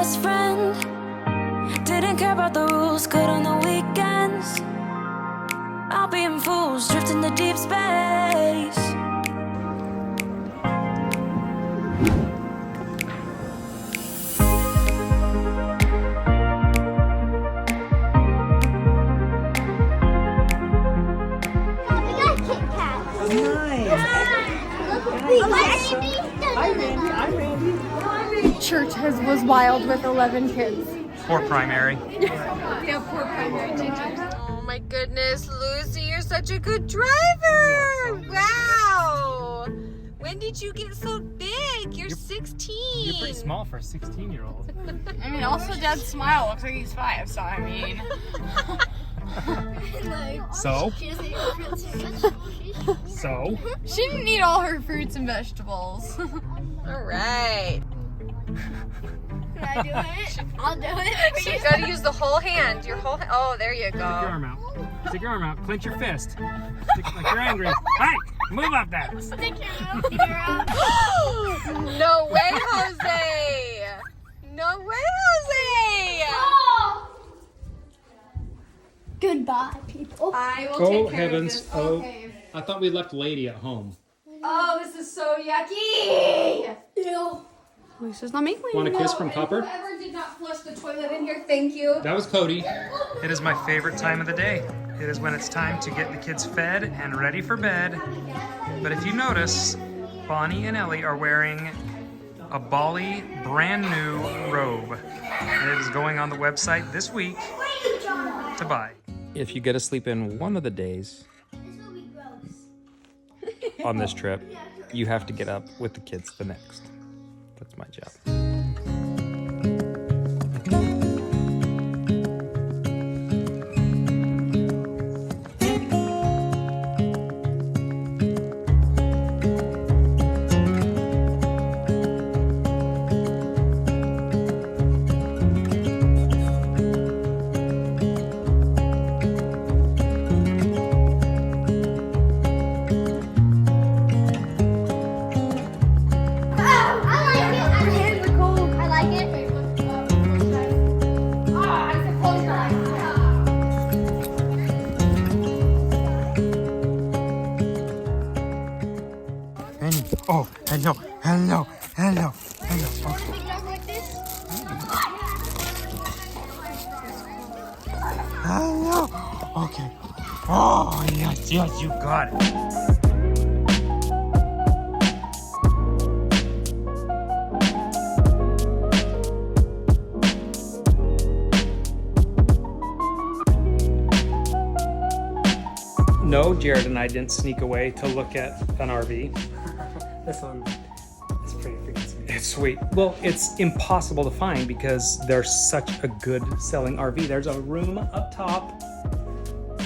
best friend. Didn't care about the rules, good on the weekends. I'll be in fools, drifting to deep space. Hi, Randy. I'm Randy. Church was wild with 11 kids. Poor primary. Yeah, poor primary teachers. Oh my goodness, Lucy, you're such a good driver. Wow. When did you get so big? You're 16. You're pretty small for a 16-year-old. I mean, also Dad's smile looks like he's 5, so I mean. So? So? She didn't eat all her fruits and vegetables. All right. Can I do it? I'll do it for You you. gotta use the whole hand. Your whole hand. Oh, there you Stick your go. arm out. Stick your arm out. Clench your fist. Like you're angry. Hey! Move up there. Stick your out. No way, Jose. No way, Jose. Goodbye, people. I will Oh, take care heavens. of this. Oh. Okay. I thought we left Lady at home. Oh, this is so yucky. Ew. Lisa's not making Want a kiss from Copper? Whoever did not flush the toilet in here, thank you. That was Cody. It is my favorite time of the day. It is when it's time to get the kids fed and ready for bed. But if you notice, Bonnie and Ellie are wearing a Bali brand new robe. And it is going on the website this week to buy. If you get to sleep in one of the days on this trip, you have to get up with the kids the next. That's my job. Oh, hello, hello, hello, hello. Okay. Hello. Okay. Oh, yes, yes, you got it. No, Jared and I didn't sneak away to look at an RV. This one is pretty freaking sweet. It's sweet. Well, it's impossible to find because there's such a good selling RV. There's a room up top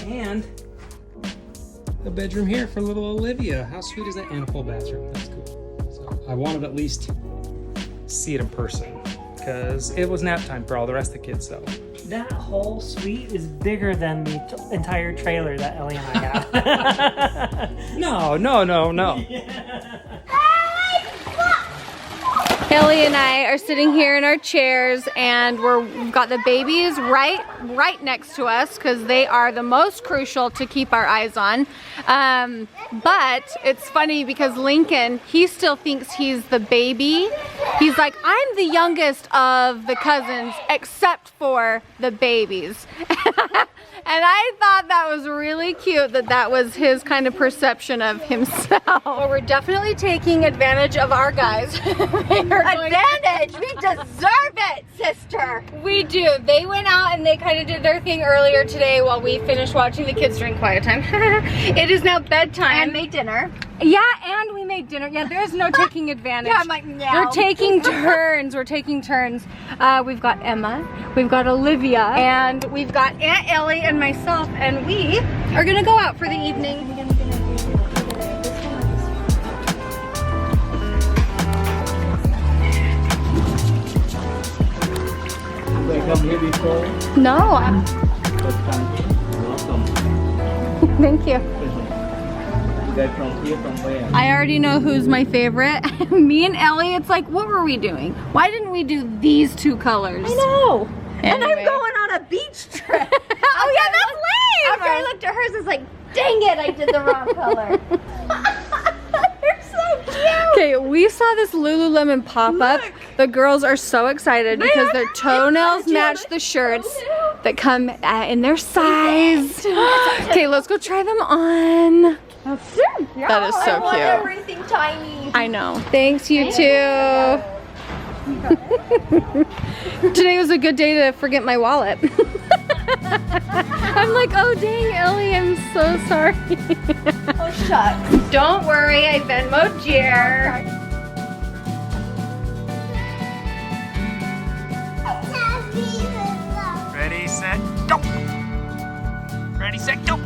and a bedroom here for little Olivia. How sweet is that? And a full bathroom. That's cool. So I wanted to at least see it in person because it was nap time for all the rest of the kids though. That whole suite is bigger than the entire trailer that Ellie and I got. No. Ellie and I are sitting here in our chairs and we've got the babies right next to us because they are the most crucial to keep our eyes on. But it's funny because Lincoln, he still thinks he's the baby. He's like, I'm the youngest of the cousins except for the babies. And I thought that was really cute that was his kind of perception of himself. Well, we're definitely taking advantage of our guys. Advantage! We deserve it, sister! We do. They went out and they kind of did their thing earlier today while we finished watching the kids during quiet time. It is now bedtime. And made dinner. Yeah, and we made dinner. Yeah, there's no taking advantage. Yeah, I'm like, no. We're taking turns. We're taking turns. We've got Emma, we've got Olivia, and we've got Aunt Ellie and myself, and we are gonna go out for the evening. They come here before? No. First time here? Welcome. Thank you. guys from here, from where? I already know who's my favorite. Me and Ellie, it's like, what were we doing? Why didn't we do these two colors? I know. And I'm Anyway. going on a beach trip. Oh yeah, that's lame! After I looked at hers, I was like, dang it, I did the wrong color. They're so cute. Okay, we saw this Lululemon pop-up. The girls are so excited because their toenails match the shirts that come in their size. Okay, let's go try them on. That is so I want cute. everything tiny. I know. Thanks, you two. Today was a good day to forget my wallet. I'm like, oh dang, Ellie, I'm so sorry. Oh, shucks. Don't worry, I Venmo'd Jer. Ready, set, go! Ready, set, go!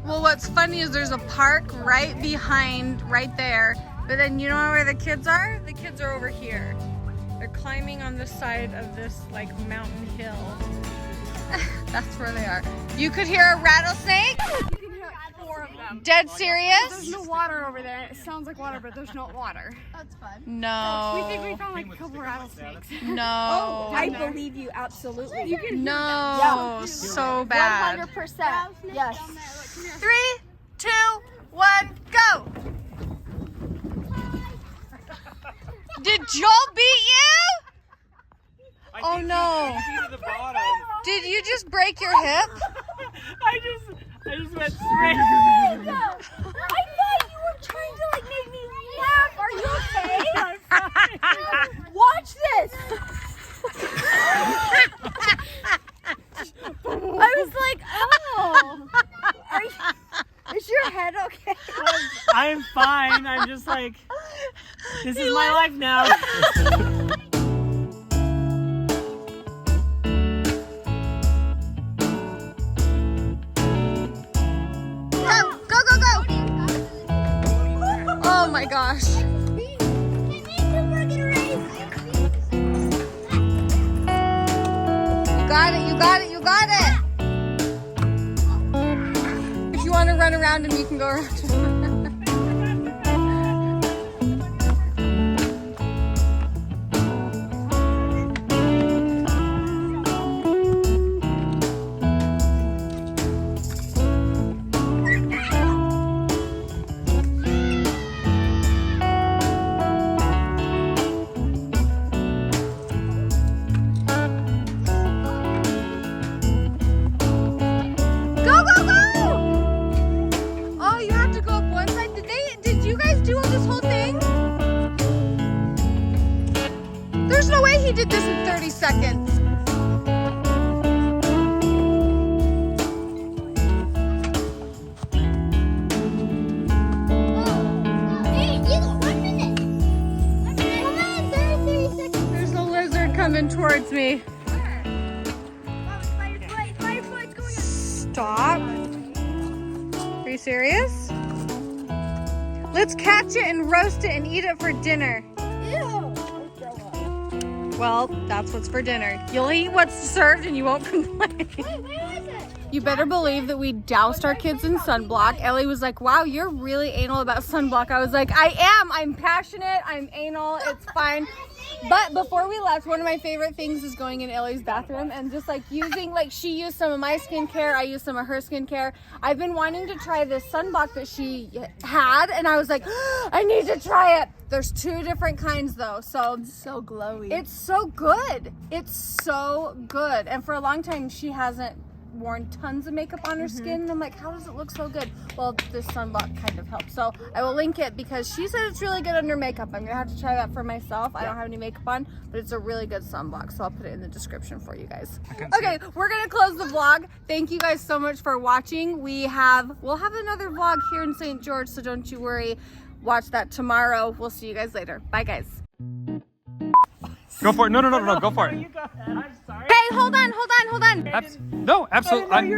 Well, what's funny is there's a park right behind, right there. But then you know where the kids are? The kids are over here. They're climbing on the side of this like mountain hill. That's where they are. You could hear a rattlesnake? You can hear like 4 of them. Dead serious? There's no water over there. It sounds like water, but there's not water. That's fun. No. We think we found like a couple rattlesnakes. No. I believe you absolutely. You can No. So bad. 100%. Yes. 3, 2, 1, go! Did Joel beat you? Oh no. Did you just break your hip? I just went straight. I thought you were trying to like make me laugh. Are you okay? Watch this. I was like, oh. Is your head okay? I'm fine. I'm just like, this is my life now. Go, go, go, go! Oh my gosh. You got it, you got it, you got it! If you want to run around him, you can go around him. Go, go, go! Oh, you have to go up one side. Did you guys do this whole thing? There's no way he did this in 30 seconds. Hey, you got 1 minute. Come on, 30 seconds. There's a lizard coming towards me. Firefly's going up. Stop. Are you serious? Let's catch it and roast it and eat it for dinner. Ew. Well, that's what's for dinner. You'll eat what's served and you won't complain. Wait, where is it? You better believe that we doused our kids in sunblock. Ellie was like, wow, you're really anal about sunblock. I was like, I am. I'm passionate. I'm anal. It's fine. But before we left, one of my favorite things is going in Ellie's bathroom and just like using, like she used some of my skincare. I used some of her skincare. I've been wanting to try this sunblock that she had and I was like, I need to try it. There's 2 different kinds though. So it's so glowy. It's so good. It's so good. And for a long time, she hasn't worn tons of makeup on her skin and I'm like, how does it look so good? Well, this sunblock kind of helps. So I will link it because she said it's really good under makeup. I'm gonna have to try that for myself. I don't have any makeup on, but it's a really good sunblock. So I'll put it in the description for you guys. Okay, we're gonna close the vlog. Thank you guys so much for watching. We'll have another vlog here in St. George, so don't you worry. Watch that tomorrow. We'll see you guys later. Bye guys. Go for it. No, go for it. You go ahead. I'm sorry. Hey, hold on. No, absolutely.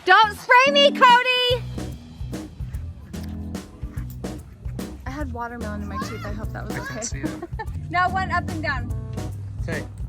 Don't spray me, Cody. I had watermelon in my teeth. I hope that was I okay. can see it. Now one up and down. Okay.